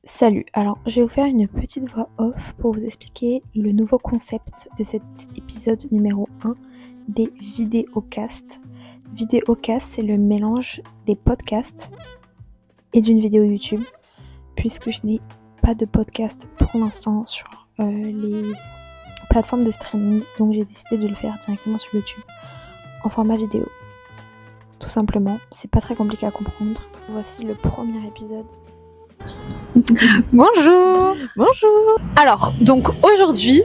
Salut, alors je vais vous faire une petite voix off pour vous expliquer le nouveau concept de cet épisode numéro 1 des vidéocasts. Vidéocast, c'est le mélange des podcasts et d'une vidéo YouTube, puisque je n'ai pas de podcast pour l'instant sur les plateformes de streaming, donc j'ai décidé de le faire directement sur YouTube en format vidéo. Tout simplement, c'est pas très compliqué à comprendre. Voici le premier épisode. Bonjour. Bonjour. Alors, donc aujourd'hui,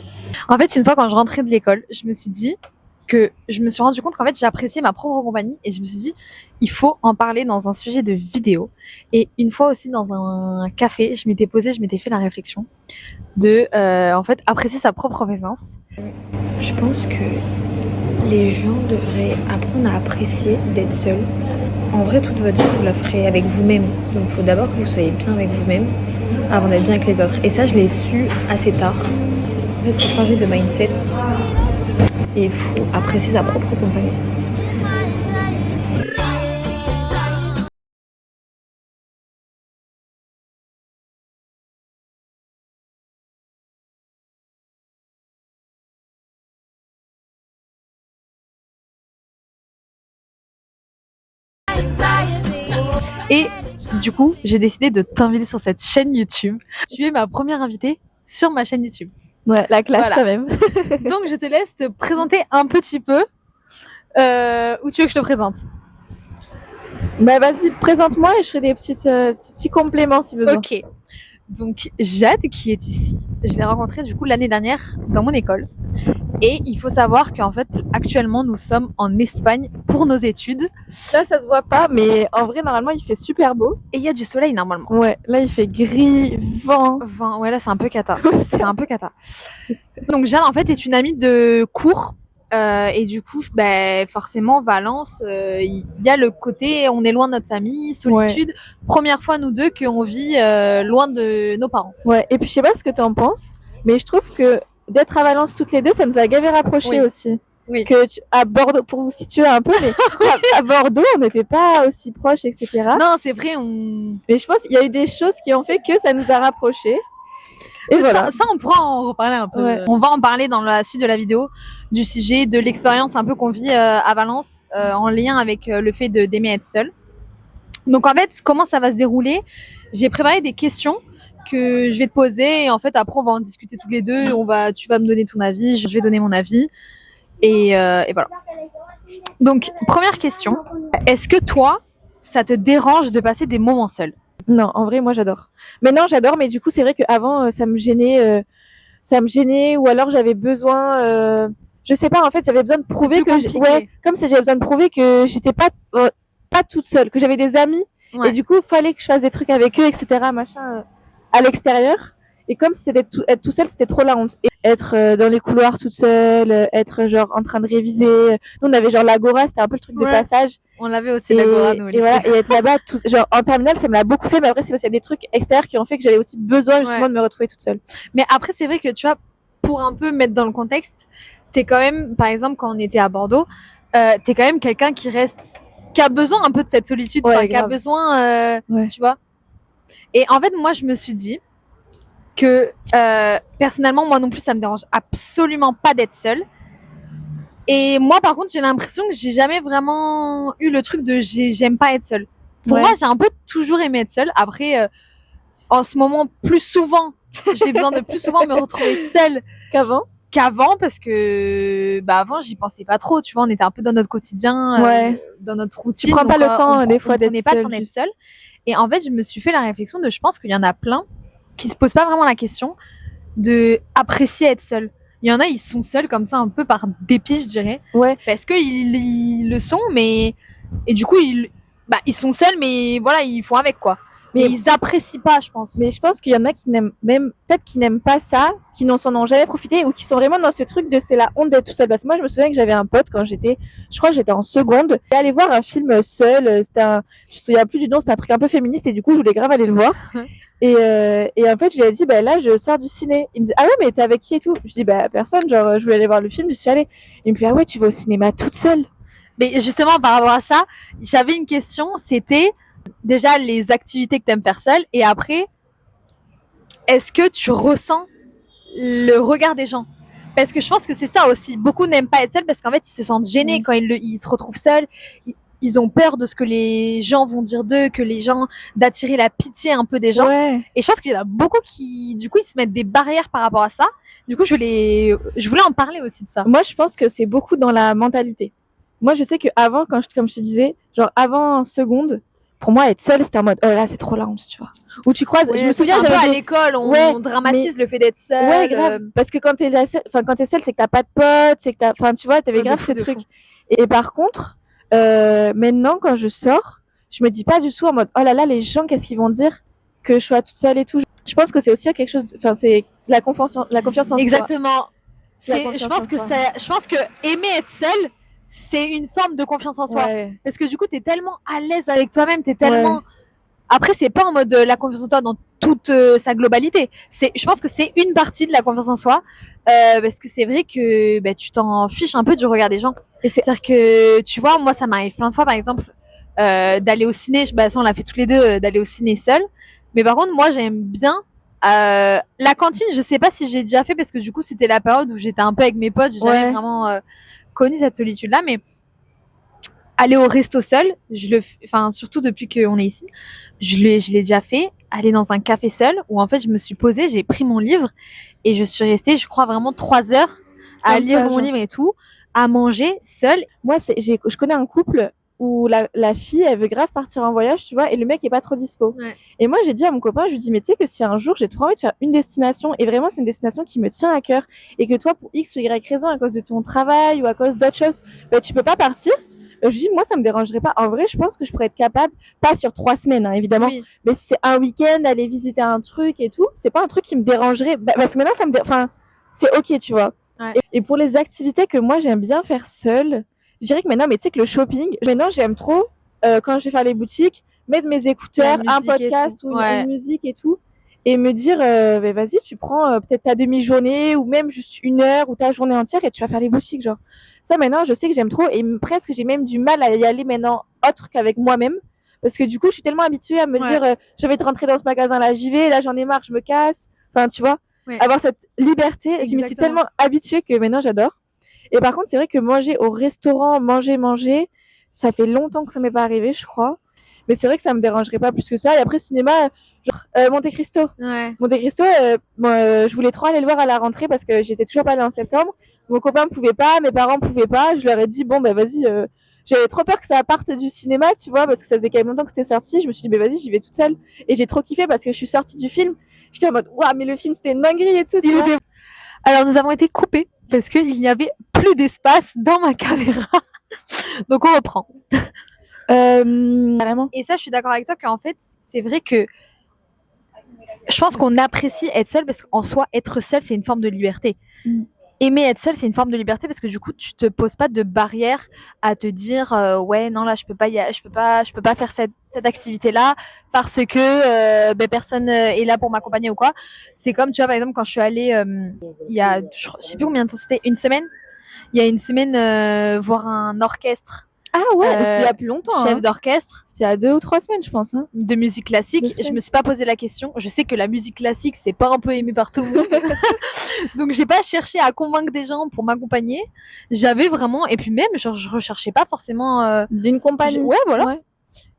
en fait, une fois quand je rentrais de l'école, je me suis rendu compte qu'en fait, j'appréciais ma propre compagnie et je me suis dit, il faut en parler dans un sujet de vidéo. Et une fois aussi dans un café, je m'étais fait la réflexion de, en fait, apprécier sa propre présence. Je pense que les gens devraient apprendre à apprécier d'être seuls. En vrai, toute votre vie, vous la ferez avec vous-même. Donc, il faut d'abord que vous soyez bien avec vous-même avant d'être bien avec les autres. Et ça, je l'ai su assez tard. En fait, il faut changer de mindset et il faut apprécier sa propre compagnie. Et du coup, j'ai décidé de t'inviter sur cette chaîne YouTube. Tu es ma première invitée sur ma chaîne YouTube. Ouais, la classe Voilà. quand même. Donc, je te laisse te présenter un petit peu. Où tu veux que je te présente? Bah vas-y, présente-moi et je ferai des petits compléments si besoin. Ok. Donc Jade qui est ici, je l'ai rencontrée du coup l'année dernière dans mon école. Et il faut savoir qu'en fait actuellement nous sommes en Espagne pour nos études. Là ça se voit pas, mais en vrai normalement il fait super beau. Et il y a du soleil normalement. Ouais, là il fait gris, vent. Enfin, ouais là c'est un peu cata. C'est un peu cata. Donc Jade en fait est une amie de cours. Et du coup, forcément, Valence, il y a le côté, on est loin de notre famille, solitude. Ouais. Première fois, nous deux, qu'on vit loin de nos parents. Ouais, et puis je sais pas ce que t'en penses, mais je trouve que d'être à Valence toutes les deux, ça nous a gavé rapprochés aussi. Oui. À Bordeaux, pour vous situer un peu, mais à Bordeaux, on n'était pas aussi proches, etc. Non, c'est vrai, Mais je pense qu'il y a eu des choses qui ont fait que ça nous a rapprochés. Et voilà. Ça, on pourra en reparler un peu. Ouais. On va en parler dans la suite de la vidéo, du sujet, de l'expérience un peu qu'on vit à Valence, en lien avec le fait d'aimer être seul. Donc en fait, comment ça va se dérouler? J'ai préparé des questions que je vais te poser et en fait après on va en discuter tous les deux. Tu vas me donner ton avis, je vais donner mon avis et voilà. Donc première question, est-ce que toi, ça te dérange de passer des moments seuls? Non, en vrai, moi j'adore. Maintenant, j'adore, mais du coup, c'est vrai qu'avant, ça me gênait, ou alors j'avais besoin, je sais pas, en fait, j'avais besoin de prouver comme si j'avais besoin de prouver que j'étais pas toute seule, que j'avais des amis, et du coup, fallait que je fasse des trucs avec eux, etc., machin, à l'extérieur. Et comme c'était être tout seul, c'était trop la honte. Et être dans les couloirs toute seule, être genre en train de réviser. Nous, on avait genre l'agora, c'était un peu le truc de passage. On l'avait aussi l'agora, nous. Et voilà, et être là-bas, genre en terminale, ça me l'a beaucoup fait. Mais après, c'est parce qu'il y a des trucs extérieurs qui ont fait que j'avais aussi besoin justement de me retrouver toute seule. Mais après, c'est vrai que tu vois, pour un peu mettre dans le contexte, t'es quand même, par exemple, quand on était à Bordeaux, t'es quand même quelqu'un qui a besoin un peu de cette solitude, qui a besoin, tu vois. Et en fait, moi, je me suis dit que personnellement, moi non plus, ça me dérange absolument pas d'être seule. Et moi, par contre, j'ai l'impression que j'ai jamais vraiment eu le truc de j'aime pas être seule. Pour moi, j'ai un peu toujours aimé être seule. Après, en ce moment, plus souvent, j'ai besoin de plus souvent me retrouver seule qu'avant parce que avant j'y pensais pas trop, tu vois, on était un peu dans notre quotidien, dans notre routine. Tu prends pas le temps des fois d'être seule. Et en fait, je me suis fait la réflexion je pense qu'il y en a plein qui se posent pas vraiment la question de apprécier être seul. Il y en a, ils sont seuls comme ça un peu par dépit, je dirais. Ouais. Parce que ils le sont, mais et du coup ils sont seuls, mais voilà, ils font avec quoi. Mais ils apprécient pas, je pense. Mais je pense qu'il y en a qui n'aiment pas ça, qui n'en sont jamais profité ou qui sont vraiment dans ce truc de c'est la honte d'être tout seul. Parce que moi, je me souviens que j'avais un pote quand je crois que j'étais en seconde, et aller voir un film seul. Je me souviens plus du nom, c'était un truc un peu féministe et du coup, je voulais grave aller le voir. Et en fait, je lui ai dit, là, je sors du ciné. Il me dit, ah ouais, mais t'es avec qui et tout? Je dis, personne, genre, je voulais aller voir le film, je suis allée. Il me fait, ah ouais, tu vas au cinéma toute seule? Mais justement, par rapport à ça, j'avais une question, c'était déjà les activités que t'aimes faire seule et après, est-ce que tu ressens le regard des gens? Parce que je pense que c'est ça aussi. Beaucoup n'aiment pas être seuls parce qu'en fait, ils se sentent gênés quand ils se retrouvent seuls. Ils ont peur de ce que les gens vont dire d'eux, d'attirer la pitié un peu des gens. Ouais. Et je pense qu'il y en a beaucoup qui, du coup, ils se mettent des barrières par rapport à ça. Du coup, je voulais en parler aussi de ça. Moi, je pense que c'est beaucoup dans la mentalité. Moi, je sais que avant, comme je te disais, genre avant seconde, pour moi, être seule, c'était en mode, oh là, c'est trop la honte, tu vois. Où tu croises, je me souviens, j'avais à l'école, on dramatise le fait d'être seule. Ouais, grave. Parce que quand t'es seule, c'est que t'as pas de potes, c'est que tu vois, t'avais grave ce truc. Et par contre, maintenant, quand je sors, je me dis pas du tout en mode, oh là là, les gens, qu'est-ce qu'ils vont dire que je sois toute seule et tout. Je pense que c'est aussi quelque chose, c'est la confiance en soi. Exactement. Je pense que aimer être seule, c'est une forme de confiance en soi. Ouais. Parce que du coup, t'es tellement à l'aise avec toi-même, t'es tellement... Ouais. Après, c'est pas en mode la confiance en toi dans toute sa globalité. Je pense que c'est une partie de la confiance en soi. Parce que c'est vrai que tu t'en fiches un peu du regard des gens. C'est-à-dire que, tu vois, moi, ça m'arrive plein de fois, par exemple, d'aller au ciné. Ça, on l'a fait toutes les deux, d'aller au ciné seule. Mais par contre, moi, j'aime bien la cantine. Je sais pas si j'ai déjà fait parce que du coup, c'était la période où j'étais un peu avec mes potes. J'ai jamais vraiment connu cette solitude-là, mais aller au resto seul, surtout depuis qu'on est ici, je l'ai déjà fait. Aller dans un café seul où en fait je me suis posée, j'ai pris mon livre et je suis restée, je crois vraiment 3 heures à lire mon livre et tout, à manger seule. Moi, je connais un couple où la fille, elle veut grave partir en voyage, tu vois, et le mec est pas trop dispo. Ouais. Et moi, j'ai dit à mon copain, je lui dis, mais tu sais que si un jour j'ai trop envie de faire une destination, et vraiment c'est une destination qui me tient à cœur, et que toi, pour X ou Y raison, à cause de ton travail ou à cause d'autres choses, tu peux pas partir. Je lui dis, moi, ça me dérangerait pas. En vrai, je pense que je pourrais être capable, pas sur 3 semaines, hein, évidemment, mais si c'est un week-end, aller visiter un truc et tout, c'est pas un truc qui me dérangerait, parce que maintenant, c'est ok, tu vois. Ouais. Et pour les activités que moi, j'aime bien faire seule, je dirais que maintenant, mais tu sais que le shopping, maintenant, j'aime trop, quand je vais faire les boutiques, mettre mes écouteurs, un podcast ou une musique et tout, et me dire, vas-y, tu prends peut-être ta demi-journée ou même juste 1 heure ou ta journée entière et tu vas faire les boutiques, genre. Ça, maintenant, je sais que j'aime trop et presque, j'ai même du mal à y aller maintenant autre qu'avec moi-même. Parce que du coup, je suis tellement habituée à me dire, je vais te rentrer dans ce magasin-là, j'y vais, là, j'en ai marre, je me casse. Enfin, tu vois, avoir cette liberté. Exactement. Je me suis tellement habituée que maintenant, j'adore. Et par contre, c'est vrai que manger au restaurant, manger, ça fait longtemps que ça m'est pas arrivé, je crois. Mais c'est vrai que ça me dérangerait pas plus que ça. Et après, cinéma, genre, Monte Cristo. Ouais. Monte Cristo, je voulais trop aller le voir à la rentrée parce que j'étais toujours pas allée en septembre. Mon copain pouvait pas, mes parents pouvaient pas. Je leur ai dit, bon, vas-y, j'avais trop peur que ça parte du cinéma, tu vois, parce que ça faisait quand même longtemps que c'était sorti. Je me suis dit, vas-y, j'y vais toute seule. Et j'ai trop kiffé parce que je suis sortie du film. J'étais en mode, waouh, mais le film, c'était une dinguerie et tout. Alors, nous avons été coupés parce qu'il n'y avait plus d'espace dans ma caméra. Donc, on reprend. Vraiment. Et ça, je suis d'accord avec toi qu'en fait, c'est vrai que je pense qu'on apprécie être seul parce qu'en soi, être seul, c'est une forme de liberté. Aimer être seul, c'est une forme de liberté parce que du coup, tu te poses pas de barrière à te dire ouais, non, là, je peux pas faire cette activité-là parce que personne est là pour m'accompagner ou quoi. C'est comme, tu vois, par exemple, quand je suis allée il y a, je sais plus combien de temps c'était, une semaine. Il y a une semaine voir un orchestre. Ah ouais, c'était il y a plus longtemps. Chef d'orchestre. C'est il y a 2 ou 3 semaines, je pense. Hein. De musique classique. Je me suis pas posé la question. Je sais que la musique classique, c'est pas un peu aimé par tout le monde. Donc, j'ai pas cherché à convaincre des gens pour m'accompagner. J'avais vraiment, et puis même, genre, je recherchais pas forcément d'une compagnie. Ouais, voilà. Ouais.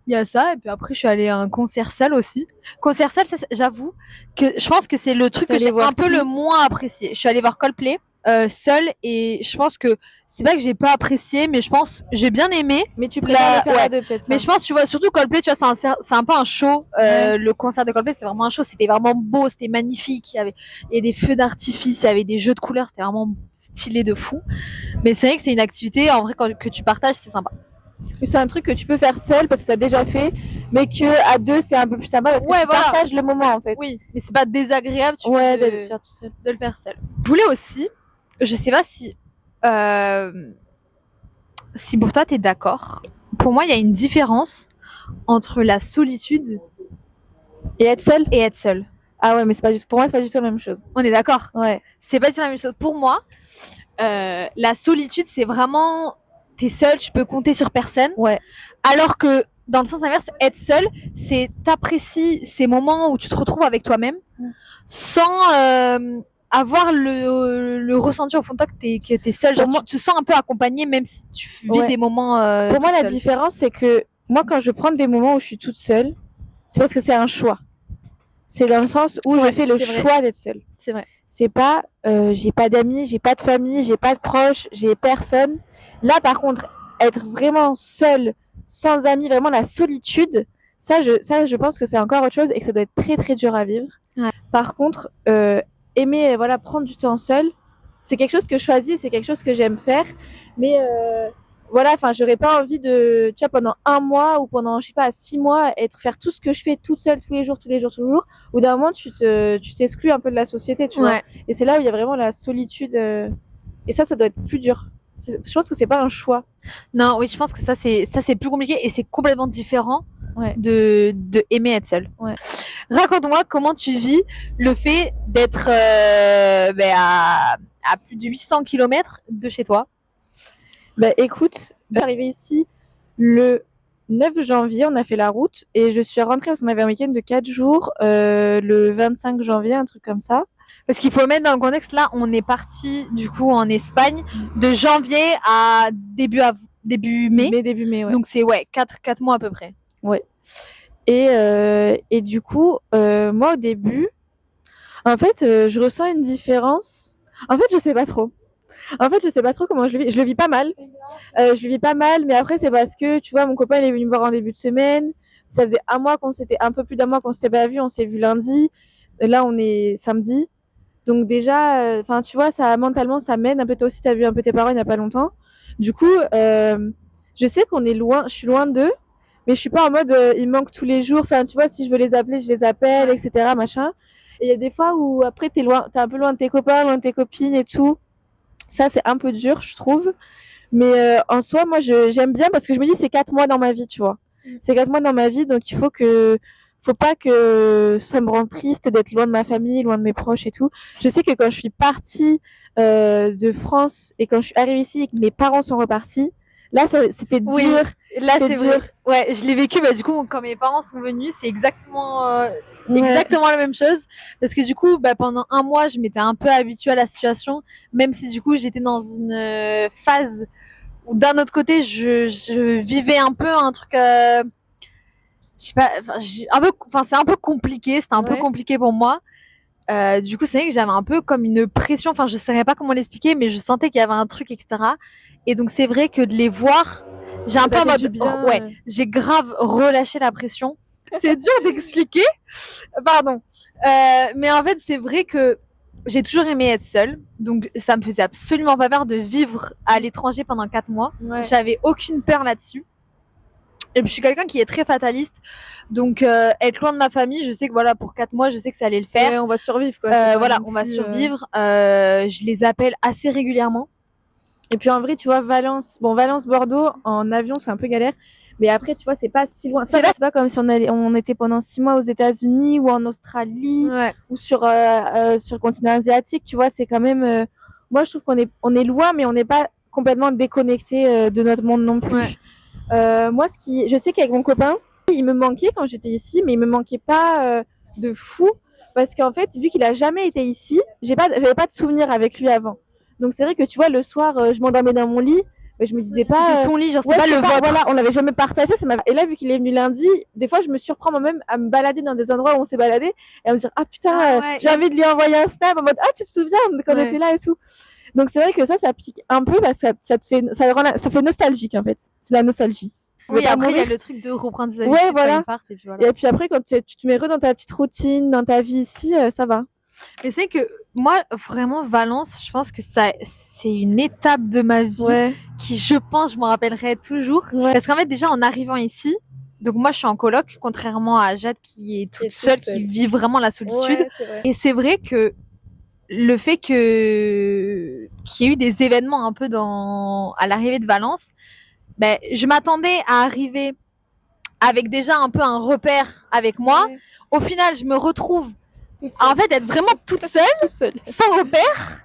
Il y a ça. Et puis après, je suis allée à un concert seul aussi. Concert seul, ça, j'avoue que je pense que c'est le truc que j'ai un peu le moins apprécié. Je suis allée voir Coldplay. Seule et je pense que c'est pas que j'ai pas apprécié mais je pense j'ai bien aimé mais tu préfères le faire à deux peut-être ça. Mais je pense tu vois surtout Coldplay tu vois c'est un peu un show le concert de Coldplay c'est vraiment un show, c'était vraiment beau, c'était magnifique, il y avait des feux d'artifice, il y avait des jeux de couleurs, c'était vraiment stylé de fou, mais c'est vrai que c'est une activité en vrai que tu partages, c'est sympa. Mais c'est un truc que tu peux faire seul parce que tu as déjà fait, mais que à 2 c'est un peu plus sympa parce que tu partages le moment en fait. Oui, mais c'est pas désagréable tu vois, de le faire tout seul. De le faire seul. Je voulais aussi, je sais pas si pour toi t'es d'accord. Pour moi, il y a une différence entre la solitude et être seul. Ah ouais, mais pour moi, c'est pas du tout la même chose. On est d'accord. Ouais. C'est pas du tout la même chose. Pour moi, la solitude, c'est vraiment t'es seule, tu peux compter sur personne. Ouais. Alors que dans le sens inverse, être seule, c'est t'apprécies ces moments où tu te retrouves avec toi-même sans avoir le ressenti au fond de toi que t'es seule. Genre, tu te sens un peu accompagnée même si tu vis des moments Pour moi, la seule. différence, c'est que moi, quand je prends des moments où je suis toute seule, c'est parce que c'est un choix. C'est dans le sens où je fais le choix d'être seule. C'est vrai. C'est pas, j'ai pas d'amis, j'ai pas de famille, j'ai pas de proches, j'ai personne. Là, par contre, être vraiment seule, sans amis, vraiment la solitude, ça, je pense que c'est encore autre chose et que ça doit être très, très dur à vivre. Ouais. Par contre, aimer, voilà, prendre du temps seul, c'est quelque chose que je choisis, c'est quelque chose que j'aime faire. Mais voilà, enfin, j'aurais pas envie de, tu vois, pendant 1 mois ou pendant, je sais pas, 6 mois, faire tout ce que je fais toute seule tous les jours. Au d'un moment, tu t'exclus un peu de la société, tu vois. Et c'est là où il y a vraiment la solitude. Et ça doit être plus dur. Je pense que c'est pas un choix. Non, oui, je pense que ça c'est plus compliqué et c'est complètement différent de aimer être seule. Ouais. Raconte-moi comment tu vis le fait d'être à plus de 800 km de chez toi. Bah écoute, je suis arrivée ici le 9 janvier, on a fait la route et je suis rentrée parce qu'on avait un week-end de 4 jours le 25 janvier, un truc comme ça. Parce qu'il faut mettre dans le contexte, là, on est parti du coup en Espagne de janvier à début mai. Début mai, ouais. Donc c'est 4 mois à peu près. Ouais. Et du coup, moi au début, en fait, je ressens une différence. En fait, je sais pas trop comment je le vis. Je le vis pas mal. Mais après, c'est parce que, tu vois, mon copain, il est venu me voir en début de semaine. Ça faisait un peu plus d'1 mois qu'on s'était pas vu. On s'est vu lundi. Là, on est samedi. Donc déjà, enfin, tu vois, ça, mentalement, ça m'aide un peu. Toi aussi, t'as vu un peu tes parents il y a pas longtemps. Du coup, je sais qu'on est loin, je suis loin d'eux, mais je suis pas en mode, ils me manquent tous les jours. Enfin, tu vois, si je veux les appeler, je les appelle, etc., machin. Et il y a des fois où après, t'es un peu loin de tes copains, loin de tes copines et tout. Ça, c'est un peu dur, je trouve. Mais en soi, moi, j'aime bien parce que je me dis, c'est 4 mois dans ma vie, tu vois. C'est 4 mois dans ma vie, donc faut pas que ça me rende triste d'être loin de ma famille, loin de mes proches et tout. Je sais que quand je suis partie de France et quand je suis arrivée ici et que mes parents sont repartis, là, c'était dur. Oui, là, c'est dur. vrai. Ouais, je l'ai vécu. Bah, du coup, quand mes parents sont venus, c'est exactement la même chose. Parce que du coup, pendant 1 mois, je m'étais un peu habituée à la situation, même si du coup, j'étais dans une phase où d'un autre côté, je vivais un peu un truc. Je sais pas. C'est un peu compliqué. C'était un peu compliqué pour moi. Du coup, c'est vrai que j'avais un peu comme une pression. Enfin, je saurais pas comment l'expliquer, mais je sentais qu'il y avait un truc, etc. Et donc, c'est vrai que de les voir, j'ai un peu en mode, j'ai grave relâché la pression. C'est dur d'expliquer. Pardon. Mais en fait, c'est vrai que j'ai toujours aimé être seule. Donc, ça me faisait absolument pas peur de vivre à l'étranger pendant 4 mois. Ouais. J'avais aucune peur là-dessus. Et puis, je suis quelqu'un qui est très fataliste. Donc, être loin de ma famille, je sais que voilà, pour 4 mois, je sais que ça allait le faire. Ouais, on va survivre, quoi. Voilà, on va survivre. Je les appelle assez régulièrement. Et puis, en vrai, tu vois, Valence-Bordeaux, en avion, c'est un peu galère. Mais après, tu vois, c'est pas si loin. C'est pas comme si on était pendant 6 mois aux États-Unis ou en Australie ou sur le continent asiatique. Tu vois, c'est quand même. Moi, je trouve qu'on est loin, mais on n'est pas complètement déconnecté de notre monde non plus. Ouais. Moi, je sais qu'avec mon copain, il me manquait quand j'étais ici, mais il me manquait pas de fou parce qu'en fait, vu qu'il a jamais été ici, j'avais pas de souvenirs avec lui avant. Donc c'est vrai que tu vois, le soir, je m'endormais dans mon lit. Mais je me disais pas. C'était ton lit, genre, c'est pas le vôtre. Voilà, on l'avait jamais partagé. Et là, vu qu'il est venu lundi, des fois, je me surprends moi-même à me balader dans des endroits où on s'est baladé et à me dire, ah putain, j'ai envie de lui envoyer un snap en mode, ah, tu te souviens quand on était là et tout. Donc c'est vrai que ça pique un peu parce que ça fait nostalgique en fait. C'est la nostalgie. Oui, après, il y a le truc de reprendre des habitudes quand ils partent. Et puis après, quand tu te mets dans ta petite routine, dans ta vie ici, ça va. Mais c'est que moi, vraiment, Valence, je pense que c'est une étape de ma vie qui, je pense, je m'en rappellerai toujours. Ouais. Parce qu'en fait, déjà, en arrivant ici, donc moi, je suis en coloc, contrairement à Jade qui est toute seule, qui vit vraiment la solitude. Ouais, et c'est vrai que le fait qu'il y ait eu des événements un peu à l'arrivée de Valence, je m'attendais à arriver avec déjà un peu un repère avec moi. Ouais. Au final, je me retrouve en fait, être vraiment toute seule, sans repère.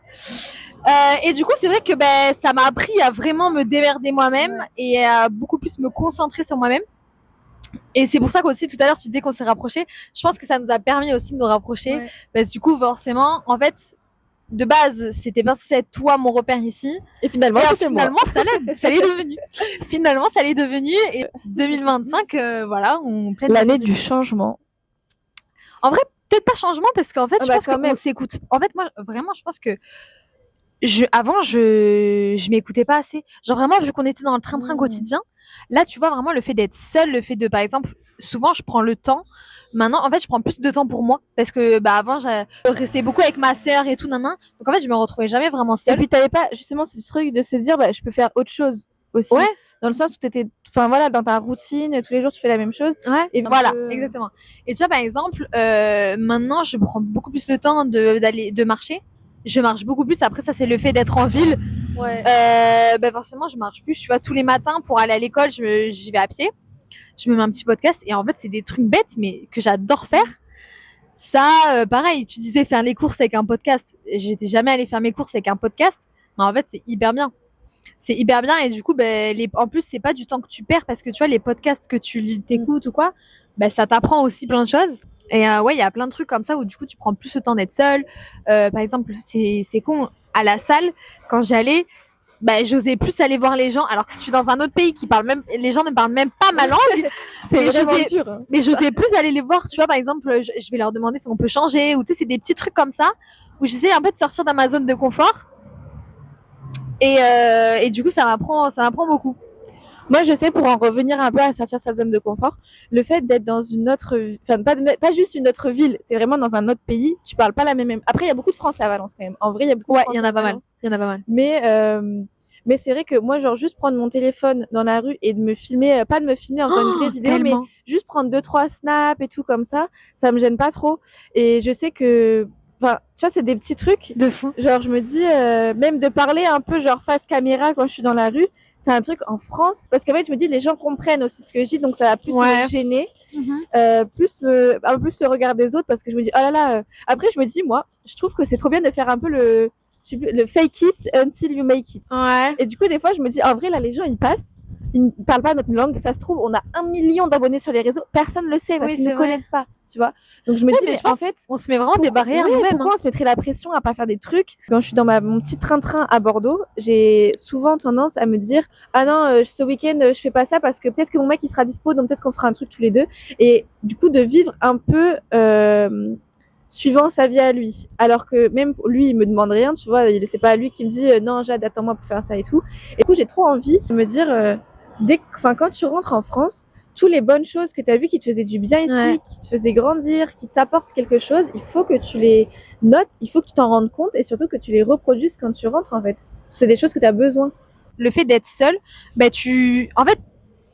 Et du coup, c'est vrai que ça m'a appris à vraiment me démerder moi-même et à beaucoup plus me concentrer sur moi-même. Et c'est pour ça qu'aussi tout à l'heure tu disais qu'on s'est rapprochés. Je pense que ça nous a permis aussi de nous rapprocher parce que du coup, forcément, en fait, de base, c'était pas censé être toi mon repère ici. Et finalement, ça l'est devenu. Finalement, ça l'est devenu. Et 2025, voilà, on pleine l'année du changement. En vrai, peut-être pas changement parce qu'en fait, je pense qu'on s'écoute. En fait, moi, vraiment, je pense que avant, je m'écoutais pas assez. Genre vraiment, vu qu'on était dans le train-train quotidien, là, tu vois vraiment le fait d'être seule, le fait de, par exemple, souvent, je prends le temps. Maintenant, en fait, je prends plus de temps pour moi parce que avant, je restais beaucoup avec ma sœur et tout, nanan. Donc en fait, je me retrouvais jamais vraiment seule. Et puis t'avais pas justement ce truc de se dire, je peux faire autre chose aussi. Ouais. Dans le sens où t'étais, enfin voilà, dans ta routine, tous les jours tu fais la même chose. Ouais. Et voilà, exactement. Et tu vois, par exemple, maintenant, je prends beaucoup plus de temps de marcher. Je marche beaucoup plus. Après, ça, c'est le fait d'être en ville. Ouais. Forcément, je marche plus. Tu vois, tous les matins pour aller à l'école, j'y vais à pied. Je me mets un petit podcast et en fait, c'est des trucs bêtes, mais que j'adore faire. Ça, pareil, tu disais faire les courses avec un podcast. J'étais jamais allée faire mes courses avec un podcast, mais en fait, c'est hyper bien. C'est hyper bien et du coup, en plus, c'est pas du temps que tu perds parce que tu vois, les podcasts que tu t'écoutes ou quoi, ça t'apprend aussi plein de choses. Et il y a plein de trucs comme ça où du coup, tu prends plus le temps d'être seule. Par exemple, c'est con, à la salle, quand j'allais, j'osais plus aller voir les gens, alors que si je suis dans un autre pays les gens ne parlent même pas ma langue. C'est vraiment dur. Mais j'osais plus aller les voir, tu vois, par exemple, je vais leur demander si on peut changer, ou tu sais, c'est des petits trucs comme ça, où j'essaie un peu de sortir de ma zone de confort. Et du coup, ça m'apprend beaucoup. Moi, je sais, pour en revenir un peu à sortir de sa zone de confort, le fait d'être dans une autre, enfin, pas juste une autre ville, t'es vraiment dans un autre pays, tu parles pas la même. Après, il y a beaucoup de Français à Valence quand même. En vrai, il y a beaucoup de Français. Il y en a pas mal. Il y en a pas mal. Mais c'est vrai que moi, genre, juste prendre mon téléphone dans la rue et de me filmer, pas de me filmer en faisant une vraie vidéo, mais juste prendre 2-3 snaps et tout comme ça me gêne pas trop. Et je sais que, enfin, tu vois, c'est des petits trucs. De fou. Genre, je me dis, même de parler un peu, genre, face caméra quand je suis dans la rue, c'est un truc en France. Parce qu'en fait, je me dis, les gens comprennent aussi ce que je dis, donc ça va plus me gêner, un peu plus le regard des autres, parce que je me dis, oh là là. Après, je me dis, moi, je trouve que c'est trop bien de faire un peu le fake it until you make it. Ouais. Et du coup, des fois, je me dis, en vrai, là, les gens, ils passent, ils ne parlent pas notre langue. Ça se trouve, on a 1 million d'abonnés sur les réseaux. Personne ne le sait parce qu'ils ne connaissent pas, tu vois. Donc, je me dis, mais en fait, on se met vraiment des barrières nous-mêmes. Pourquoi on se mettrait la pression à pas faire des trucs? Quand je suis dans mon petit train-train à Bordeaux, j'ai souvent tendance à me dire, ah non, ce week-end, je fais pas ça parce que peut-être que mon mec, il sera dispo, donc peut-être qu'on fera un truc tous les deux. Et du coup, de vivre un peu, suivant sa vie à lui, alors que même lui il me demande rien, tu vois, c'est pas lui qui me dit non Jade attends-moi pour faire ça et tout. Et du coup j'ai trop envie de me dire quand tu rentres en France, toutes les bonnes choses que tu as vues qui te faisaient du bien ici, qui te faisaient grandir, qui t'apportent quelque chose, il faut que tu les notes, il faut que tu t'en rendes compte et surtout que tu les reproduises quand tu rentres en fait. C'est des choses que tu as besoin. Le fait d'être seule, en fait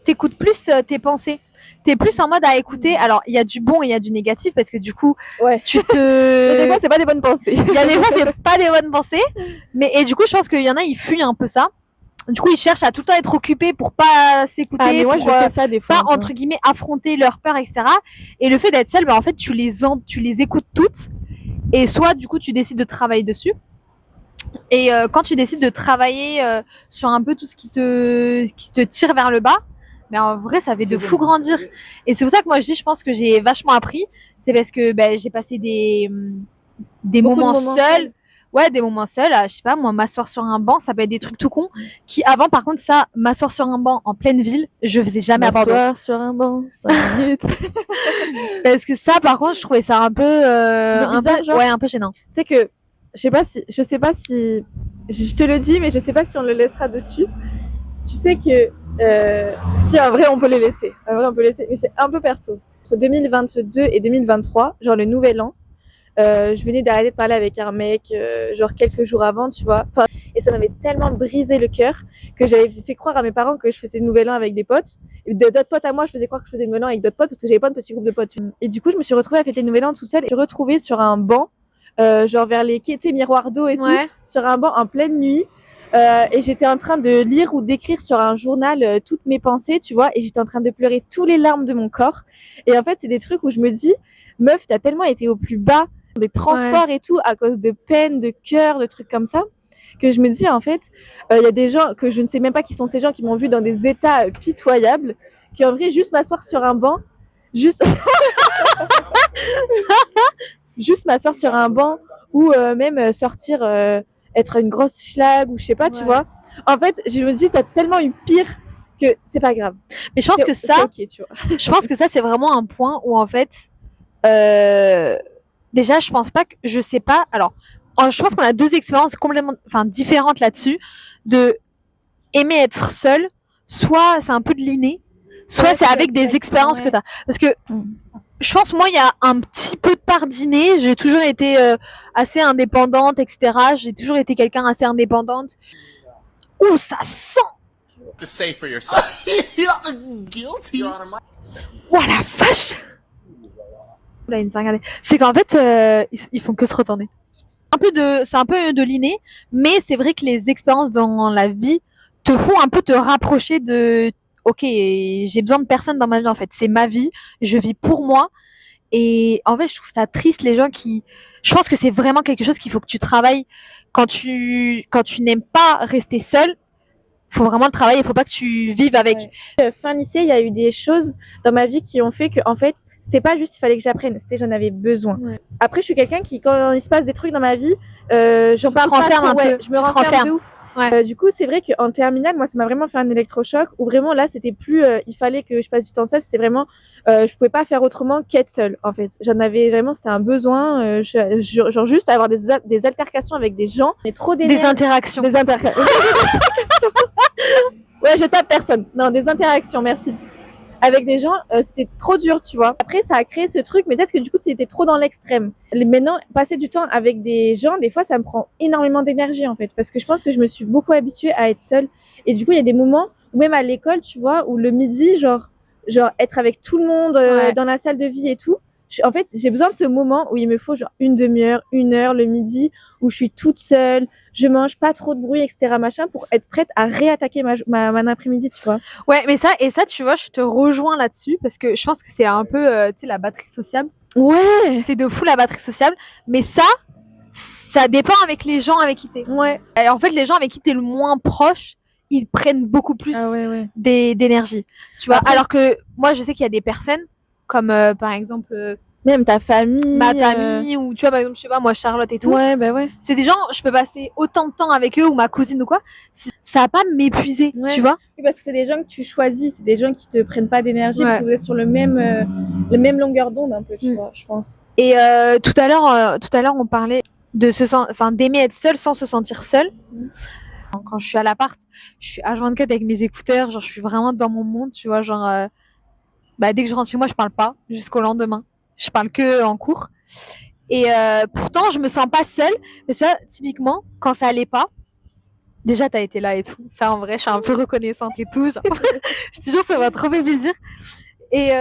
t'écoutes plus tes pensées. T'es plus en mode à écouter. Alors, il y a du bon et il y a du négatif parce que du coup, tu te. Il y a des fois, c'est pas des bonnes pensées. Il y a des fois, c'est pas des bonnes pensées. Et du coup, je pense qu'il y en a, ils fuient un peu ça. Du coup, ils cherchent à tout le temps être occupés pour pas s'écouter. Ah, mais moi, je fais ça des fois. Pas, entre guillemets, affronter leur peur, etc. Et le fait d'être seule, en fait, tu les écoutes toutes. Et soit, du coup, tu décides de travailler dessus. Et quand tu décides de travailler sur un peu tout ce qui te tire vers le bas, mais en vrai, ça fait de fou grandir. Et c'est pour ça que moi, je pense que j'ai vachement appris. C'est parce que j'ai passé des moments seuls. Ouais, des moments seuls. Je sais pas, moi, m'asseoir sur un banc, ça peut être des trucs tout cons. Qui avant, par contre, ça, m'asseoir sur un banc en pleine ville, je faisais jamais à Bordeaux. M'asseoir sur un banc, 5 minutes. Parce que ça, par contre, je trouvais ça un peu, un peu gênant. Tu sais que, je sais pas si, je te le dis, mais je sais pas si on le laissera dessus. Tu sais que, si en vrai on peut les laisser, mais c'est un peu perso. Entre 2022 et 2023, genre le nouvel an, je venais d'arrêter de parler avec un mec, genre quelques jours avant, tu vois. Et ça m'avait tellement brisé le cœur que j'avais fait croire à mes parents que je faisais le nouvel an avec des potes. Et d'autres potes à moi, je faisais croire que je faisais le nouvel an avec d'autres potes parce que j'avais pas de petit groupe de potes. Et du coup, je me suis retrouvée à fêter le nouvel an toute seule et je me suis retrouvée sur un banc, genre vers les quais, tu sais, miroirs d'eau et tout, sur un banc en pleine nuit. Et j'étais en train de lire ou d'écrire sur un journal toutes mes pensées, tu vois, et j'étais en train de pleurer tous les larmes de mon corps. Et en fait, c'est des trucs où je me dis, meuf, t'as tellement été au plus bas des transports et tout, à cause de peine, de cœur, de trucs comme ça, que je me dis en fait, il y a des gens que je ne sais même pas qui sont ces gens qui m'ont vu dans des états pitoyables, qui en vrai juste m'asseoir sur un banc, juste juste m'asseoir sur un banc ou même sortir être une grosse schlag ou je sais pas, tu vois. En fait, je me dis t'as tellement eu pire que c'est pas grave. Mais je pense que ça, okay, tu vois. je pense que ça c'est vraiment un point où en fait, déjà je pense pas que, je sais pas. Alors, je pense qu'on a deux expériences complètement, différentes là-dessus. De aimer être seul, soit c'est un peu de l'inné, soit c'est avec des expériences que t'as. Parce que je pense, moi, il y a un petit peu de part d'inné. J'ai toujours été assez indépendante, etc. J'ai toujours été quelqu'un assez indépendante. Ouh, ça sent. To say for yourself. Guilty. Ouah, la vache. Là, il nous a regardé. C'est qu'en fait, ils font que se retourner. C'est un peu de l'inné, mais c'est vrai que les expériences dans la vie te font un peu te rapprocher de ok, j'ai besoin de personne dans ma vie en fait, c'est ma vie, je vis pour moi. Et en fait, je trouve ça triste les gens qui, je pense que c'est vraiment quelque chose qu'il faut que tu travailles quand tu n'aimes pas rester seul. Faut vraiment le travailler, il faut pas que tu vives avec. Fin lycée, il y a eu des choses dans ma vie qui ont fait que en fait, c'était pas juste il fallait que j'apprenne, c'était j'en avais besoin. Après, je suis quelqu'un qui, quand il se passe des trucs dans ma vie, j'en parle pas trop, je me renferme de ouf. Du coup, c'est vrai qu'en terminale, moi, ça m'a vraiment fait un électrochoc où vraiment là, c'était plus, il fallait que je passe du temps seul, c'était vraiment, je pouvais pas faire autrement qu'être seule, en fait. J'en avais vraiment, c'était un besoin, genre juste avoir des altercations avec des gens, mais trop des interactions. Des interactions. Ouais, je tape personne. Non, des interactions, merci. Avec des gens, c'était trop dur, tu vois. Après, ça a créé ce truc, mais peut-être que du coup, c'était trop dans l'extrême. Maintenant, passer du temps avec des gens, des fois, ça me prend énormément d'énergie, en fait. Parce que je pense que je me suis beaucoup habituée à être seule. Et du coup, il y a des moments, où même à l'école, tu vois, où le midi, genre être avec tout le monde dans la salle de vie et tout. En fait, j'ai besoin de ce moment où il me faut genre une demi-heure, 1 heure le midi, où je suis toute seule, je mange pas trop de bruit, etc. machin, pour être prête à réattaquer ma après-midi, tu vois. Ouais, mais ça, tu vois, je te rejoins là-dessus, parce que je pense que c'est un peu, tu sais, la batterie sociable. Ouais. C'est de fou la batterie sociable, mais ça dépend avec les gens avec qui t'es. Ouais. Et en fait, les gens avec qui t'es le moins proche, ils prennent beaucoup plus d'énergie, tu vois. Après, alors que moi, je sais qu'il y a des personnes comme par exemple même ta famille, ma famille ou tu vois par exemple je sais pas moi Charlotte et tout. Ouais, bah ouais. C'est des gens, je peux passer autant de temps avec eux ou ma cousine ou quoi, ça va pas m'épuiser, tu vois. Oui, parce que c'est des gens que tu choisis, c'est des gens qui te prennent pas d'énergie parce que vous êtes sur le même longueur d'onde un peu, tu vois, je pense. Et tout à l'heure on parlait de d'aimer être seul sans se sentir seul. Quand je suis à l'appart, je suis H24 avec mes écouteurs, genre je suis vraiment dans mon monde, tu vois, genre dès que je rentre chez moi, je parle pas jusqu'au lendemain. Je parle que en cours. Et pourtant, je me sens pas seule. Mais tu vois, typiquement, quand ça allait pas, déjà, t'as été là et tout. Ça, en vrai, je suis un peu reconnaissante et tout. Genre, je te jure, ça m'a trop fait plaisir. Et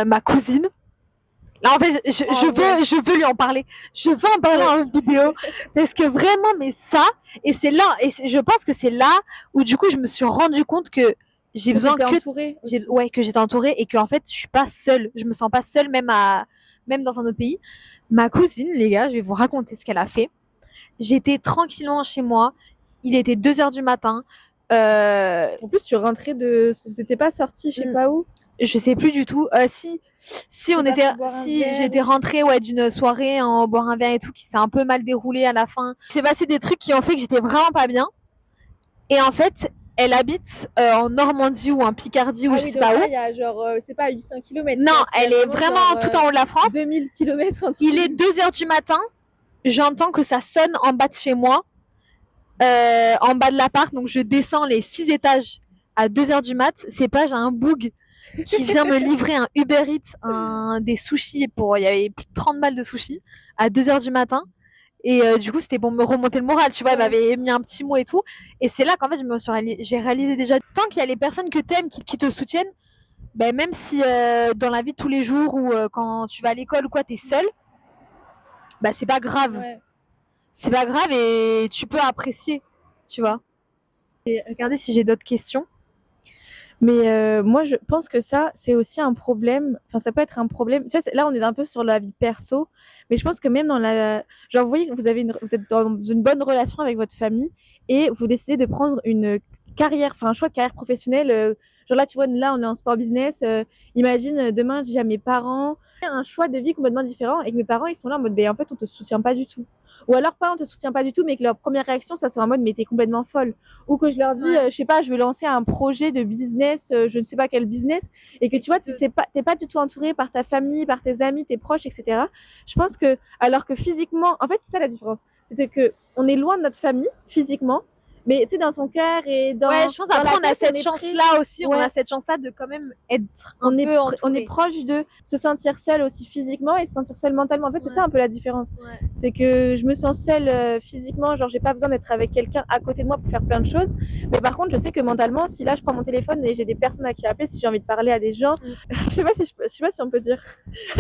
ma cousine, là, en fait, je veux lui en parler. Je veux en parler en vidéo. Parce que vraiment, mais ça, et c'est là, je pense que c'est là où, du coup, je me suis rendu compte que j'ai besoin que j'étais entourée et que en fait je suis pas seule, je me sens pas seule même dans un autre pays. Ma cousine, les gars, je vais vous raconter ce qu'elle a fait. J'étais tranquillement chez moi, il était 2h du matin. En plus tu rentrais c'était pas sorti je sais pas où. Je sais plus du tout. Si j'étais rentrée d'une soirée en boire un verre et tout qui s'est un peu mal déroulé à la fin. Il s'est passé des trucs qui ont fait que j'étais vraiment pas bien. Et en fait, elle habite en Normandie ou en Picardie ou je sais pas où. Il y a genre, c'est pas 800 km. Non, elle est vraiment tout en haut de la France. 2000 km. Il est 2h du matin. J'entends que ça sonne en bas de chez moi, en bas de l'appart. Donc je descends les 6 étages à 2h du mat. C'est pas, j'ai un boug qui vient me livrer un Uber Eats, des sushis il y avait plus de 30 balles de sushis à 2h du matin. Et du coup, c'était pour me remonter le moral, tu vois, elle m'avait mis un petit mot et tout. Et c'est là qu'en fait, j'ai réalisé déjà, tant qu'il y a les personnes que t'aimes qui te soutiennent, même si dans la vie de tous les jours ou quand tu vas à l'école ou quoi, t'es seule, c'est pas grave. C'est pas grave et tu peux apprécier, tu vois. Et regardez si j'ai d'autres questions. Mais moi, je pense que ça, c'est aussi un problème. Enfin, ça peut être un problème. Tu vois, là, on est un peu sur la vie perso, mais je pense que même dans la, genre, vous voyez que vous êtes dans une bonne relation avec votre famille et vous décidez de prendre une carrière, enfin, un choix de carrière professionnelle. Genre là, tu vois, là, on est en sport business. Imagine demain, je dis à mes parents, un choix de vie complètement différent et que mes parents, ils sont là en mode, ben, en fait, on te soutient pas du tout. Ou alors pas, on te soutient pas du tout, mais que leur première réaction, ça soit en mode, mais t'es complètement folle. Ou que je leur dis, je sais pas, je veux lancer un projet de business, je ne sais pas quel business, et que tu vois, t'es pas du tout entouré par ta famille, par tes amis, tes proches, etc. Je pense que, alors que physiquement, en fait, c'est ça la différence. C'était que on est loin de notre famille, physiquement, mais tu sais, dans ton cœur et dans. Ouais, je pense après, on a cette chance-là aussi, ouais. on a cette chance-là de quand même être on est proche de se sentir seul aussi physiquement et se sentir seul mentalement. En fait, c'est ça un peu la différence. Ouais. C'est que je me sens seule physiququement, genre j'ai pas besoin d'être avec quelqu'un à côté de moi pour faire plein de choses. Mais par contre, je sais que mentalement, si là je prends mon téléphone et j'ai des personnes à qui appeler, si j'ai envie de parler à des gens, je sais pas si on peut dire.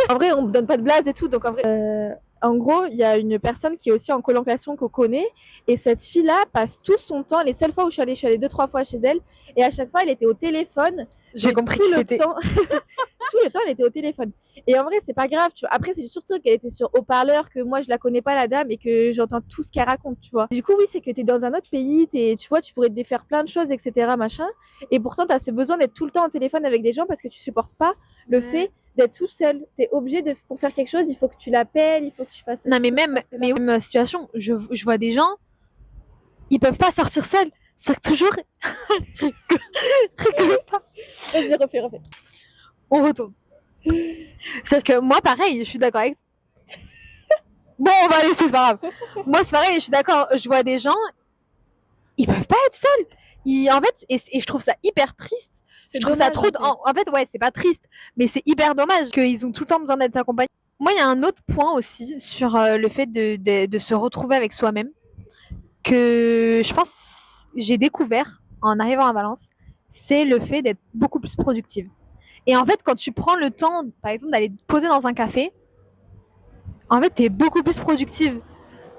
En vrai, on me donne pas de blase et tout, donc en vrai. En gros, il y a une personne qui est aussi en colocation qu'on connaît et cette fille-là passe tout son temps, les seules fois où je suis allée 2-3 fois chez elle et à chaque fois elle était au téléphone. J'ai compris que c'était tout le temps elle était au téléphone. Et en vrai, c'est pas grave, tu vois. Après, c'est surtout qu'elle était sur haut-parleur, que moi je la connais pas la dame et que j'entends tout ce qu'elle raconte, tu vois. Du coup, oui, c'est que t'es dans un autre pays, tu vois, tu pourrais te défaire plein de choses, etc., machin. Et pourtant, t'as ce besoin d'être tout le temps au téléphone avec des gens parce que tu supportes pas le fait d'être tout seul. T'es obligé pour faire quelque chose, il faut que tu l'appelles, il faut que tu fasses. Non, mais même situation, je vois des gens, ils peuvent pas sortir seuls. C'est toujours. Rigole pas. Vas-y, refais. On retourne. C'est que moi, pareil, je suis d'accord avec. Bon, on va laisser, c'est pas grave. Moi, c'est pareil, je suis d'accord. Je vois des gens, ils peuvent pas être seuls. En fait, et je trouve ça hyper triste. Je trouve ça trop. En fait, ouais, c'est pas triste, mais c'est hyper dommage qu'ils ont tout le temps besoin d'être accompagnés. Moi, il y a un autre point aussi sur le fait de se retrouver avec soi-même que je pense j'ai découvert en arrivant à Valence, c'est le fait d'être beaucoup plus productive. Et en fait, quand tu prends le temps, par exemple, d'aller te poser dans un café, en fait, t'es beaucoup plus productive.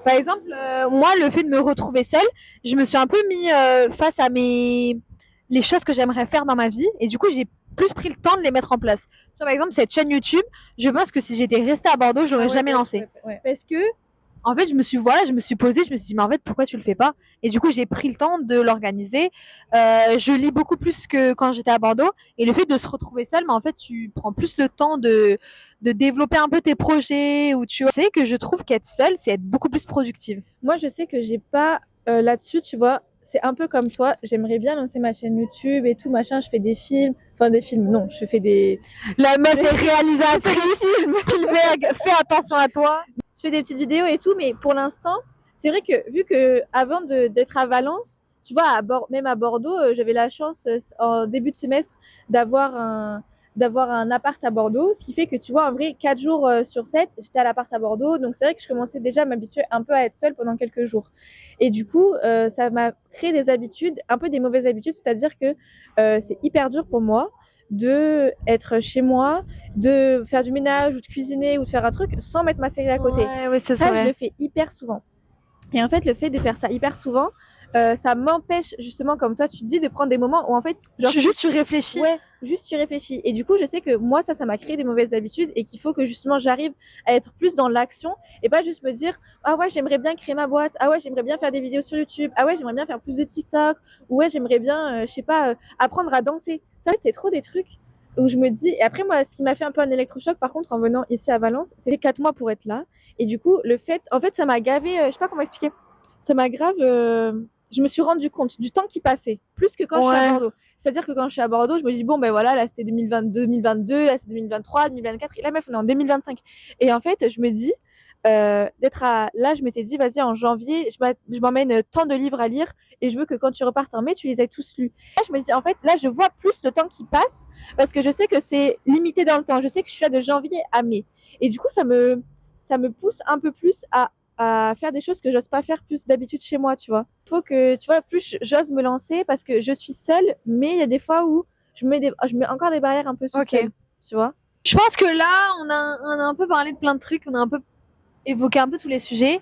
Par exemple, moi, le fait de me retrouver seule, je me suis un peu mis face à les choses que j'aimerais faire dans ma vie, et du coup, j'ai plus pris le temps de les mettre en place. Tu vois, par exemple, cette chaîne YouTube, je pense que si j'étais restée à Bordeaux, je l'aurais jamais lancée. Parce que, en fait, je me suis posée, je me suis dit, mais en fait, pourquoi tu le fais pas? Et du coup, j'ai pris le temps de l'organiser. Je lis beaucoup plus que quand j'étais à Bordeaux. Et le fait de se retrouver seule, mais en fait, tu prends plus le temps de développer un peu tes projets. Ou tu vois, c'est que je trouve qu'être seule, c'est être beaucoup plus productive. Moi, je sais que j'ai pas là-dessus, tu vois. C'est un peu comme toi. J'aimerais bien lancer ma chaîne YouTube et tout, machin. Je fais des films. Enfin, des films, non. Je fais des. La meuf est réalisatrice. Spielberg, fais attention à toi. Je fais des petites vidéos et tout, mais pour l'instant, c'est vrai que vu que avant d'être à Valence, tu vois, même à Bordeaux, j'avais la chance en début de semestre d'avoir un appart à Bordeaux, ce qui fait que tu vois, en vrai, 4 jours sur 7, j'étais à l'appart à Bordeaux, donc c'est vrai que je commençais déjà à m'habituer un peu à être seule pendant quelques jours. Et du coup, ça m'a créé des habitudes, un peu des mauvaises habitudes, c'est-à-dire que c'est hyper dur pour moi de être chez moi, de faire du ménage ou de cuisiner ou de faire un truc sans mettre ma série à côté. Ouais, ça, je le fais hyper souvent. Et en fait, le fait de faire ça hyper souvent, ça m'empêche justement, comme toi tu dis, de prendre des moments où en fait, genre, tu réfléchis. Ouais, juste tu réfléchis. Et du coup, je sais que moi, ça m'a créé des mauvaises habitudes et qu'il faut que justement j'arrive à être plus dans l'action et pas juste me dire ah ouais, j'aimerais bien créer ma boîte, ah ouais, j'aimerais bien faire des vidéos sur YouTube, ah ouais, j'aimerais bien faire plus de TikTok, ou ouais, j'aimerais bien, je sais pas, apprendre à danser. Ça, en fait, c'est trop des trucs où je me dis, et après moi, ce qui m'a fait un peu un électrochoc par contre en venant ici à Valence, c'est les 4 mois pour être là. Et du coup, en fait, ça m'a gavé, je sais pas comment expliquer, ça m'a grave, je me suis rendu compte du temps qui passait, plus que quand je suis à Bordeaux. C'est-à-dire que quand je suis à Bordeaux, je me dis, bon, ben voilà, là c'était 2022, là c'est 2023, 2024, et là meuf, on est en 2025. Et en fait, je me dis, là, je m'étais dit, vas-y, en janvier, je m'emmène tant de livres à lire, et je veux que quand tu repartes en mai, tu les aies tous lus. Là, je me dis, en fait, là, je vois plus le temps qui passe, parce que je sais que c'est limité dans le temps. Je sais que je suis là de janvier à mai. Et du coup, ça me pousse un peu plus à faire des choses que j'ose pas faire plus d'habitude chez moi, tu vois. Faut que, tu vois, plus j'ose me lancer parce que je suis seule, mais il y a des fois où je mets encore des barrières un peu toute seule, tu vois. Je pense que là, on a un peu parlé de plein de trucs, on a un peu évoqué un peu tous les sujets.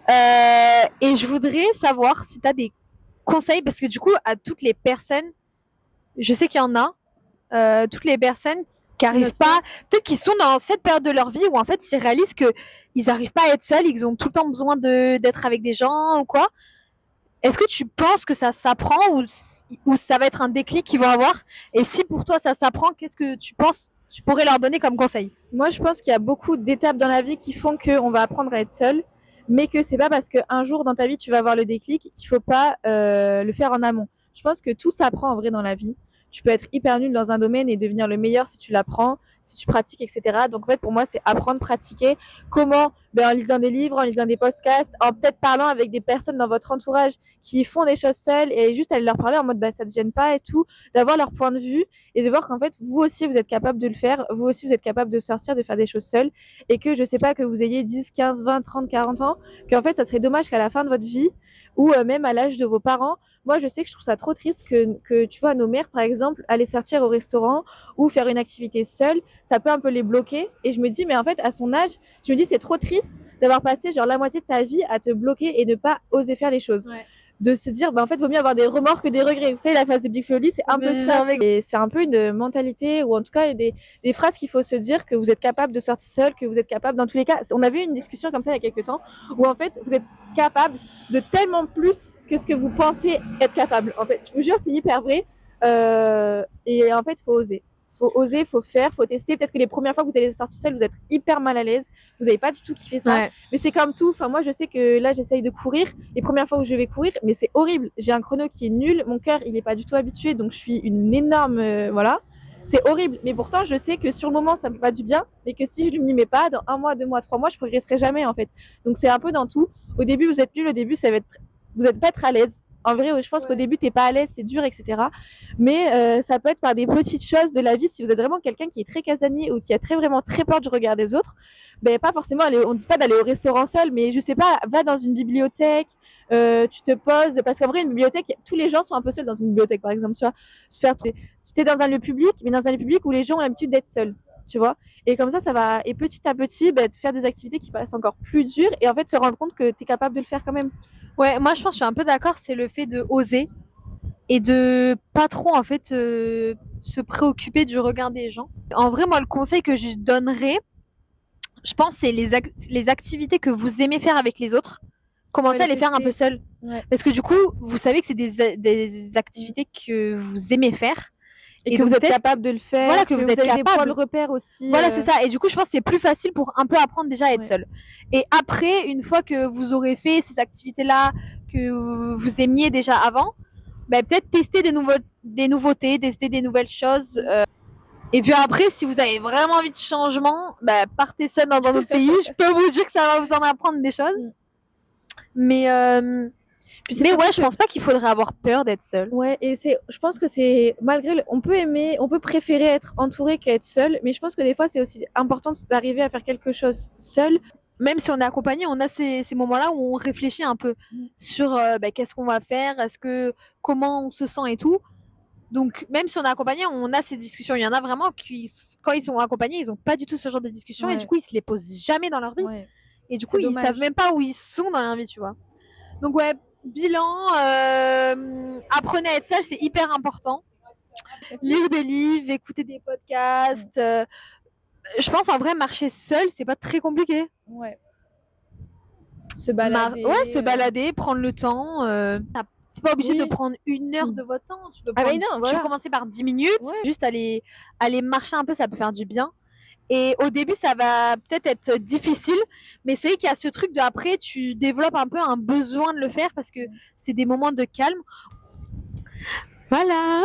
Et je voudrais savoir si tu as des conseils, parce que du coup, à toutes les personnes je sais qu'il y en a, toutes les personnes qui arrivent pas, peut-être qu'ils sont dans cette période de leur vie où en fait ils réalisent que ils n'arrivent pas à être seuls, ils ont tout le temps besoin d'être avec des gens ou quoi. Est-ce que tu penses que ça s'apprend ou ça va être un déclic qu'ils vont avoir? Et si pour toi ça s'apprend, qu'est-ce que tu penses tu pourrais leur donner comme conseil? Moi, je pense qu'il y a beaucoup d'étapes dans la vie qui font qu'on va apprendre à être seul, mais que c'est pas parce qu'un jour dans ta vie tu vas avoir le déclic qu'il faut pas le faire en amont. Je pense que tout s'apprend en vrai dans la vie. Tu peux être hyper nul dans un domaine et devenir le meilleur si tu l'apprends, si tu pratiques, etc. Donc en fait, pour moi, c'est apprendre, pratiquer. Comment? En lisant des livres, en lisant des podcasts, en peut-être parlant avec des personnes dans votre entourage qui font des choses seules et juste aller leur parler en mode ça te gêne pas et tout, d'avoir leur point de vue et de voir qu'en fait, vous aussi, vous êtes capable de le faire, vous aussi, vous êtes capable de sortir, de faire des choses seules et que je sais pas que vous ayez 10, 15, 20, 30, 40 ans, qu'en fait, ça serait dommage qu'à la fin de votre vie ou même à l'âge de vos parents, moi, je sais que je trouve ça trop triste que tu vois, nos mères, par exemple, aller sortir au restaurant ou faire une activité seule, ça peut un peu les bloquer. Et je me dis, mais en fait, à son âge, je me dis, c'est trop triste d'avoir passé genre la moitié de ta vie à te bloquer et ne pas oser faire les choses. Ouais. De se dire, en fait, vaut mieux avoir des remords que des regrets. Vous savez, la phase de Big Flo Oli, c'est un peu ça. Et c'est un peu une mentalité, ou en tout cas, des phrases qu'il faut se dire que vous êtes capable de sortir seul, que vous êtes capable, dans tous les cas. On avait eu une discussion comme ça il y a quelques temps, où en fait, vous êtes capable de tellement plus que ce que vous pensez être capable. En fait, je vous jure, c'est hyper vrai. Et en fait, il faut oser. Faut oser, faut faire, faut tester. Peut-être que les premières fois que vous allez sortir seul, vous êtes hyper mal à l'aise. Vous n'avez pas du tout kiffé ça. Ouais. Mais c'est comme tout. Enfin, moi, je sais que là, j'essaye de courir. Les premières fois où je vais courir, mais c'est horrible. J'ai un chrono qui est nul. Mon cœur, il n'est pas du tout habitué. Donc, je suis une énorme, voilà. C'est horrible. Mais pourtant, je sais que sur le moment, ça me fait pas du bien. Mais que si je ne m'y mets pas, dans 1 mois, 2 mois, 3 mois, je progresserai jamais, en fait. Donc, c'est un peu dans tout. Au début, vous êtes nul. Au début, ça va être, vous n'êtes pas être à l'aise. En vrai, je pense qu'au début, t'es pas à l'aise, c'est dur, etc. Mais ça peut être par des petites choses de la vie. Si vous êtes vraiment quelqu'un qui est très casanier ou qui a vraiment très peur du regard des autres, pas forcément on dit pas d'aller au restaurant seul, mais je sais pas, va dans une bibliothèque, tu te poses, parce qu'en vrai, une bibliothèque, tous les gens sont un peu seuls dans une bibliothèque, par exemple, tu vois. Tu es dans un lieu public, mais dans un lieu public où les gens ont l'habitude d'être seuls, tu vois. Et comme ça va, et petit à petit, te faire des activités qui paraissent encore plus dures et en fait se rendre compte que tu es capable de le faire quand même. Ouais, moi je pense que je suis un peu d'accord, c'est le fait de oser et de pas trop en fait se préoccuper du regard des gens. En vrai, moi le conseil que je donnerais, je pense c'est les activités que vous aimez faire avec les autres, commencez à les faire un peu seul. Ouais. Parce que du coup, vous savez que c'est des activités que vous aimez faire. Et que vous êtes capable de le faire, voilà, que vous êtes avez capable. des points de repère aussi. Voilà, c'est ça. Et du coup, je pense que c'est plus facile pour un peu apprendre déjà à être seul. Et après, une fois que vous aurez fait ces activités-là, que vous aimiez déjà avant, peut-être tester des nouveautés, tester des nouvelles choses. Et puis après, si vous avez vraiment envie de changement, partez seul dans un autre pays. Je peux vous dire que ça va vous en apprendre des choses. Mais ouais, je pense pas qu'il faudrait avoir peur d'être seul. Ouais, et je pense que c'est, malgré, on peut préférer être entouré qu'être seul, mais je pense que des fois, c'est aussi important d'arriver à faire quelque chose seul. Même si on est accompagné, on a ces moments-là où on réfléchit un peu sur qu'est-ce qu'on va faire, comment on se sent et tout. Donc, même si on est accompagné, on a ces discussions. Il y en a vraiment qui, quand ils sont accompagnés, ils ont pas du tout ce genre de discussion et du coup, ils se les posent jamais dans leur vie. Ouais. Et du coup, ils savent même pas où ils sont dans leur vie, tu vois. Donc, ouais, bilan, apprenez à être seul, c'est hyper important. Lire des livres, écouter des podcasts. Je pense en vrai, marcher seul, c'est pas très compliqué. Ouais. Se balader. Se balader, prendre le temps. C'est pas obligé de prendre 1 heure de votre temps. Tu peux commencer par 10 minutes. Juste aller marcher un peu, ça peut faire du bien. Et au début, ça va peut-être être difficile, mais c'est vrai qu'il y a ce truc de après, tu développes un peu un besoin de le faire parce que c'est des moments de calme. Voilà.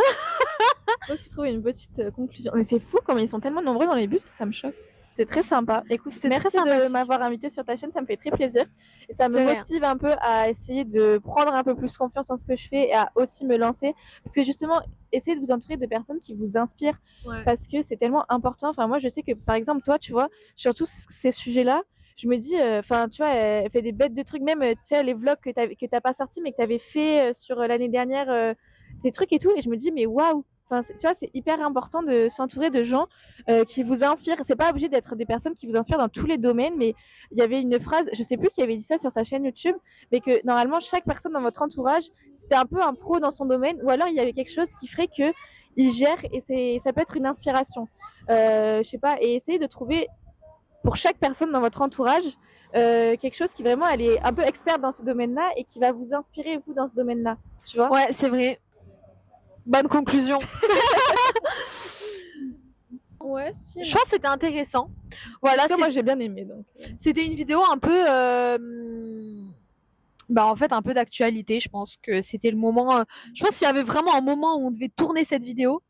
Toi, tu trouves une petite conclusion. Mais c'est fou comme ils sont tellement nombreux dans les bus, ça me choque. C'est très sympa. Écoute, merci de m'avoir invité sur ta chaîne, ça me fait très plaisir. Et ça me motive un peu à essayer de prendre un peu plus confiance en ce que je fais et à aussi me lancer. Parce que justement, essayez de vous entourer de personnes qui vous inspirent. Parce que c'est tellement important. Enfin, moi, je sais que, par exemple, toi, tu vois, sur tous ces sujets-là, je me dis, tu vois, elle fait des bêtes de trucs. Même, tu sais, les vlogs que t'as pas sortis, mais que t'avais fait sur l'année dernière, des trucs et tout. Et je me dis, mais waouh! Enfin, tu vois, c'est hyper important de s'entourer de gens qui vous inspirent. C'est pas obligé d'être des personnes qui vous inspirent dans tous les domaines, mais il y avait une phrase, je sais plus qui avait dit ça sur sa chaîne YouTube, mais que normalement chaque personne dans votre entourage, c'était un peu un pro dans son domaine, ou alors il y avait quelque chose qui ferait que il gère et ça peut être une inspiration. Je sais pas, et essayez de trouver pour chaque personne dans votre entourage quelque chose qui vraiment elle est un peu experte dans ce domaine-là et qui va vous inspirer vous dans ce domaine-là, tu vois. Ouais, c'est vrai. Bonne conclusion. Ouais, si. Je pense que c'était intéressant. Voilà, moi j'ai bien aimé donc. c'était une vidéo un peu en fait un peu d'actualité. Je pense que c'était le moment je pense qu'il y avait vraiment un moment où on devait tourner cette vidéo.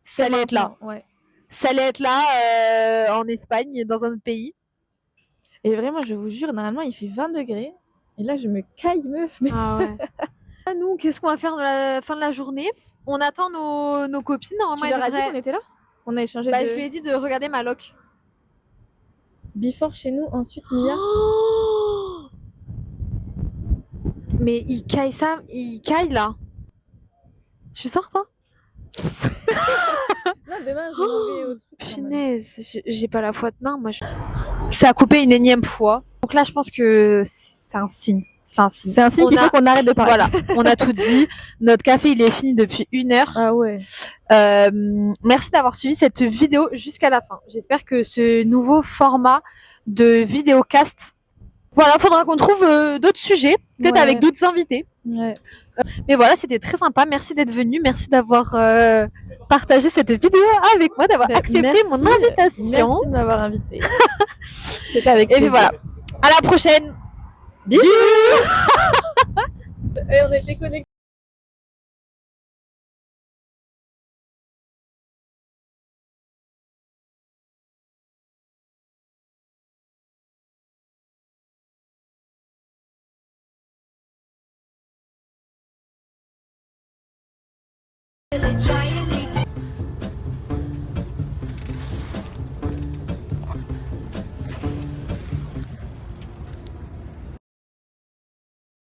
Ça allait être là. Ouais. Ça allait être là en Espagne, dans un autre pays. Et vraiment, je vous jure, normalement il fait 20 degrés et là je me caille meuf. Mais... Ah ouais. Nous, qu'est-ce qu'on va faire de la fin de la journée? On attend nos copines. Normalement, Tu leur as dit qu'on était là? On a échangé de... Je lui ai dit de regarder ma loc. Before chez nous, ensuite Mia. Oh mais il caille ça, il caille là. Tu sors toi? Non, demain je m'en vais au truc. Punaise, j'ai pas la foi de nain, moi. Ça a coupé une énième fois. Donc là, je pense que c'est un signe. C'est un signe. C'est un signe qu'il faut qu'on arrête de parler. Voilà, on a tout dit. Notre café, il est fini depuis 1 heure. Ah ouais. Merci d'avoir suivi cette vidéo jusqu'à la fin. J'espère que ce nouveau format de vidéocast, voilà, faudra qu'on trouve d'autres sujets, peut-être avec d'autres invités. Ouais. Mais voilà, c'était très sympa. Merci d'être venu. Merci d'avoir partagé cette vidéo avec moi, d'avoir accepté mon invitation. Merci de m'avoir invité. C'était avec plaisir. Et puis voilà. À la prochaine. Bisous. Et on était connectés. Trying